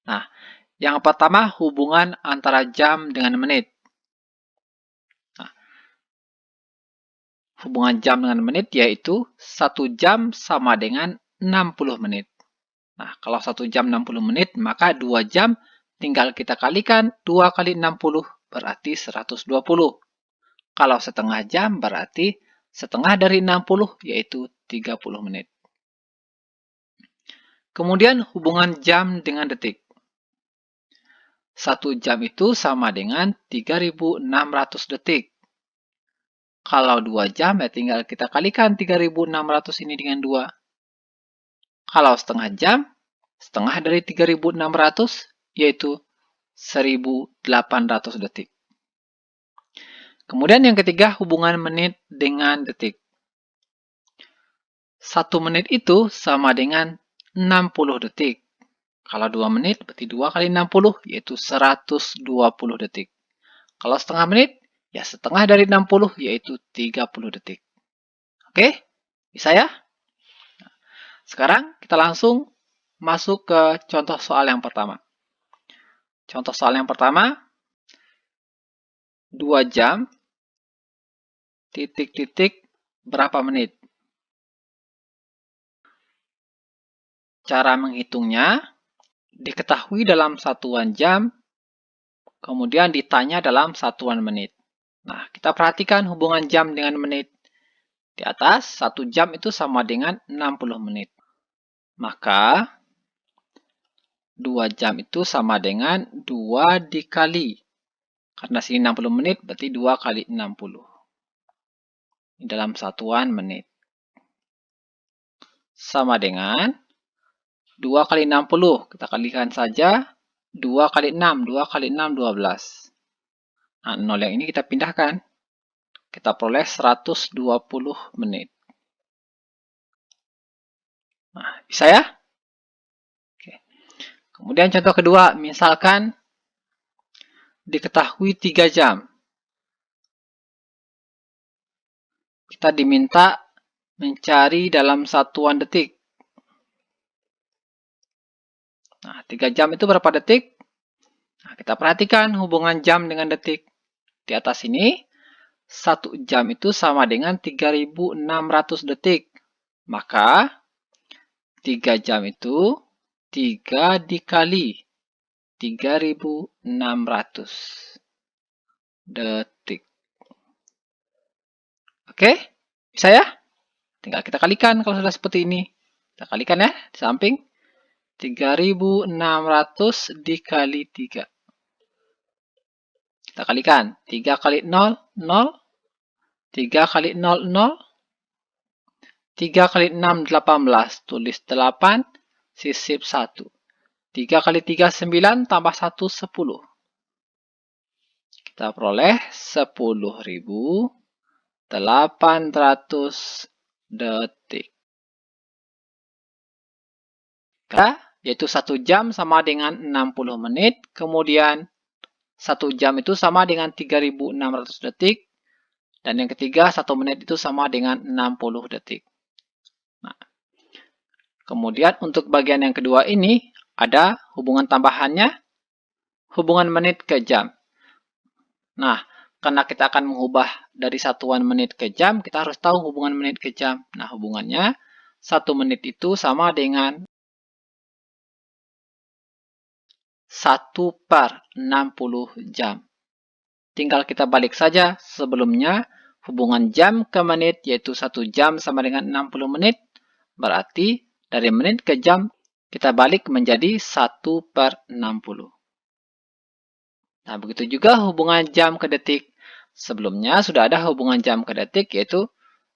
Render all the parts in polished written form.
Nah, yang pertama hubungan antara jam dengan menit. Nah, hubungan jam dengan menit yaitu 1 jam sama dengan 60 menit. Nah, kalau 1 jam 60 menit, maka 2 jam tinggal kita kalikan 2 kali 60 berarti 120. Kalau setengah jam berarti setengah dari 60 yaitu 30 menit. Kemudian hubungan jam dengan detik. 1 jam itu sama dengan 3.600 detik. Kalau 2 jam ya tinggal kita kalikan 3.600 ini dengan 2. Kalau setengah jam, setengah dari 3.600 yaitu 1.800 detik. Kemudian yang ketiga hubungan menit dengan detik. 1 menit itu sama dengan 60 detik. Kalau 2 menit berarti 2 kali 60 yaitu 120 detik. Kalau setengah menit ya setengah dari 60 yaitu 30 detik. Oke? Bisa ya? Sekarang kita langsung masuk ke contoh soal yang pertama. Contoh soal yang pertama, 2 jam, titik-titik, berapa menit? Cara menghitungnya, diketahui dalam satuan jam, kemudian ditanya dalam satuan menit. Nah, kita perhatikan hubungan jam dengan menit. Di atas, 1 jam itu sama dengan 60 menit. Maka, 2 jam itu sama dengan 2 dikali. Karena sini 60 menit, berarti 2 kali 60. Dalam satuan menit. Sama dengan 2 kali 60. Kita kalikan saja. 2 kali 6. 2 kali 6, 12. Nah, 0 yang ini kita pindahkan. Kita peroleh 120 menit. Nah, bisa ya? Oke. Kemudian contoh kedua, misalkan diketahui 3 jam. Kita diminta mencari dalam satuan detik. Nah, 3 jam itu berapa detik? Nah, kita perhatikan hubungan jam dengan detik. Di atas ini, 1 jam itu sama dengan 3.600 detik. Maka, 3 jam itu 3 dikali 3.600 detik. Oke? Bisa ya? Tinggal kita kalikan kalau sudah seperti ini. Kita kalikan ya, di samping. 3.600 dikali 3. Kita kalikan. 3 kali 0, 0. 3 kali 0, 0. 3 kali 6, 18. Tulis 8, sisip 1. 3 kali 3, 9, tambah 1, 10. Kita peroleh 10.800 detik. Yaitu 1 jam sama dengan 60 menit. Kemudian 1 jam itu sama dengan 3.600 detik. Dan yang ketiga, 1 menit itu sama dengan 60 detik. Nah, kemudian untuk bagian yang kedua ini, ada hubungan tambahannya, hubungan menit ke jam. Nah, karena kita akan mengubah dari satuan menit ke jam, kita harus tahu hubungan menit ke jam. Nah, hubungannya 1 menit itu sama dengan 1/60 jam. Tinggal kita balik saja sebelumnya, hubungan jam ke menit yaitu 1 jam sama dengan 60 menit. Berarti dari menit ke jam kita balik menjadi 1/60. Nah, begitu juga hubungan jam ke detik. Sebelumnya sudah ada hubungan jam ke detik yaitu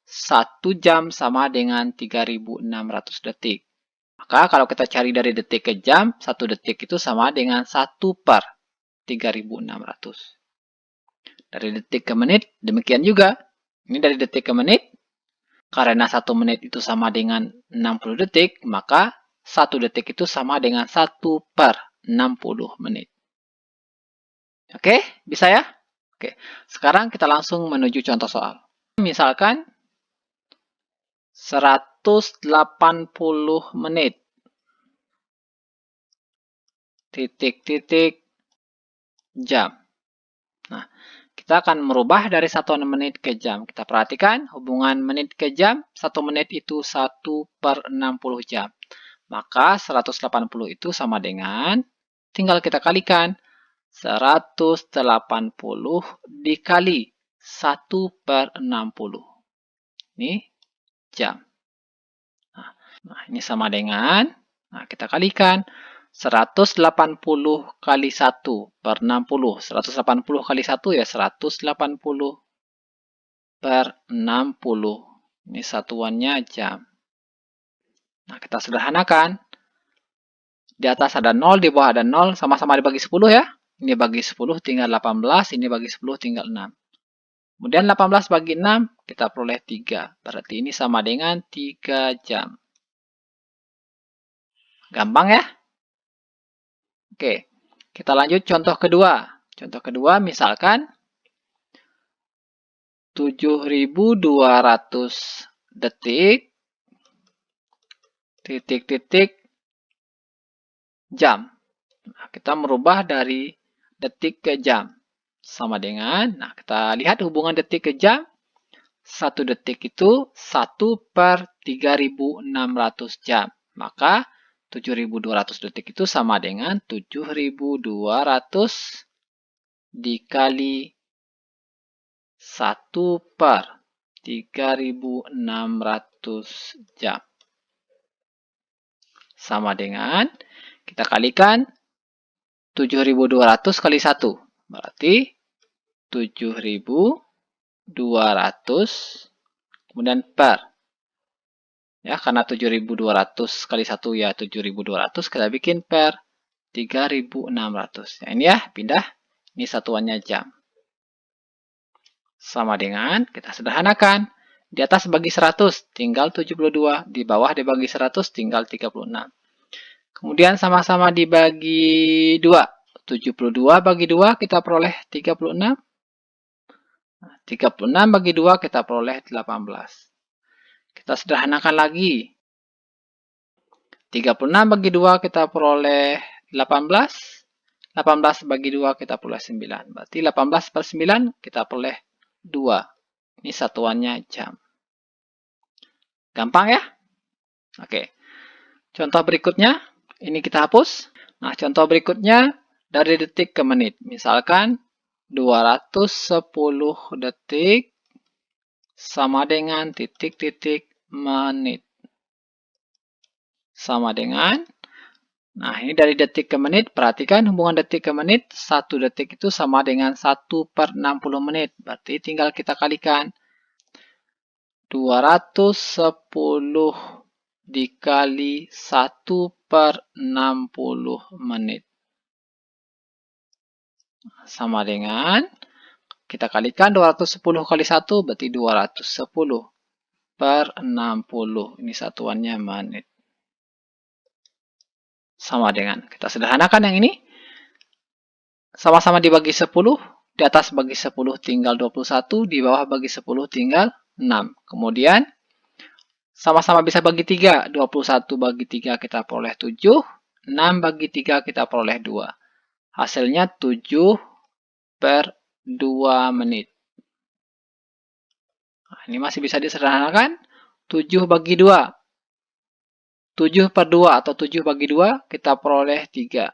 1 jam sama dengan 3.600 detik. Maka kalau kita cari dari detik ke jam, 1 detik itu sama dengan 1/3.600. Dari detik ke menit, demikian juga. Ini dari detik ke menit. Karena 1 menit itu sama dengan 60 detik, maka 1 detik itu sama dengan 1/60 menit. Oke, bisa ya? Oke, sekarang kita langsung menuju contoh soal. Misalkan 180 menit. titik-titik jam. Nah, kita akan merubah dari satuan menit ke jam. Kita perhatikan hubungan menit ke jam, 1 menit itu 1/60 jam. Maka 180 itu sama dengan, tinggal kita kalikan, 180 dikali 1/60. Ini jam. Nah, ini sama dengan, kita kalikan 180 kali 1/60. 180 kali 1 ya 180/60. Ini satuannya jam. Nah, kita sederhanakan. Di atas ada 0, di bawah ada 0, sama-sama dibagi 10 ya. Ini bagi 10 tinggal 18, ini bagi 10 tinggal 6. Kemudian 18 bagi 6, kita peroleh 3. Berarti ini sama dengan 3 jam. Gampang ya? Oke, kita lanjut contoh kedua. Contoh kedua misalkan 7.200 detik, titik-titik jam. Nah, kita merubah dari detik ke jam. Sama dengan, kita lihat hubungan detik ke jam. 1 detik itu 1/3600 jam. Maka 7.200 detik itu sama dengan 7.200 dikali 1/3600 jam. Sama dengan, kita kalikan 7.200 kali 1. Berarti 7.200 kemudian per. Ya, karena 7.200 kali 1 ya 7.200, kita bikin per 3.600. Ya, ini ya, pindah. Ini satuannya jam. Sama dengan, kita sederhanakan. Di atas bagi 100, tinggal 72. Di bawah dibagi 100, tinggal 36. Kemudian sama-sama dibagi 2. 72 bagi 2, kita peroleh 36. 36 bagi 2, kita peroleh 18. Kita sederhanakan lagi. 36 bagi 2 kita peroleh 18. 18 bagi 2 kita peroleh 9. Berarti 18/9 kita peroleh 2. Ini satuannya jam. Gampang ya? Oke. Contoh berikutnya, ini kita hapus. Nah, contoh berikutnya dari detik ke menit. Misalkan 210 detik sama dengan titik-titik menit. Sama dengan, nah ini dari detik ke menit, perhatikan hubungan detik ke menit, 1 detik itu sama dengan 1/60 menit. Berarti tinggal kita kalikan. 210 dikali 1/60 menit. Sama dengan, kita kalikan 210 kali 1, berarti 210/60. Ini satuannya menit. Sama dengan, kita sederhanakan yang ini. Sama-sama dibagi 10. Di atas bagi 10 tinggal 21. Di bawah bagi 10 tinggal 6. Kemudian, sama-sama bisa bagi 3. 21 bagi 3 kita peroleh 7. 6 bagi 3 kita peroleh 2. Hasilnya 7/2 menit. Nah, ini masih bisa disederhanakan. 7 bagi 2. 7/2 atau 7 bagi 2 kita peroleh 3.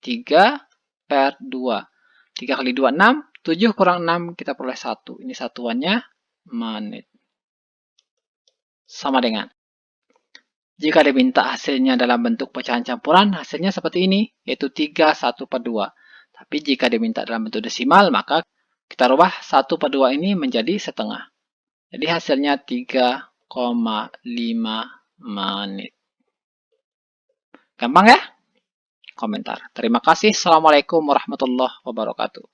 3/2. 3 kali 2, 6. 7 kurang 6 kita peroleh 1. Ini satuannya menit. Sama dengan, jika diminta hasilnya dalam bentuk pecahan campuran, hasilnya seperti ini, yaitu 3/1/2. Tapi jika diminta dalam bentuk desimal, maka kita rubah 1/2 ini menjadi setengah. Jadi hasilnya 3,5 menit. Gampang ya? Komentar. Terima kasih. Assalamualaikum warahmatullahi wabarakatuh.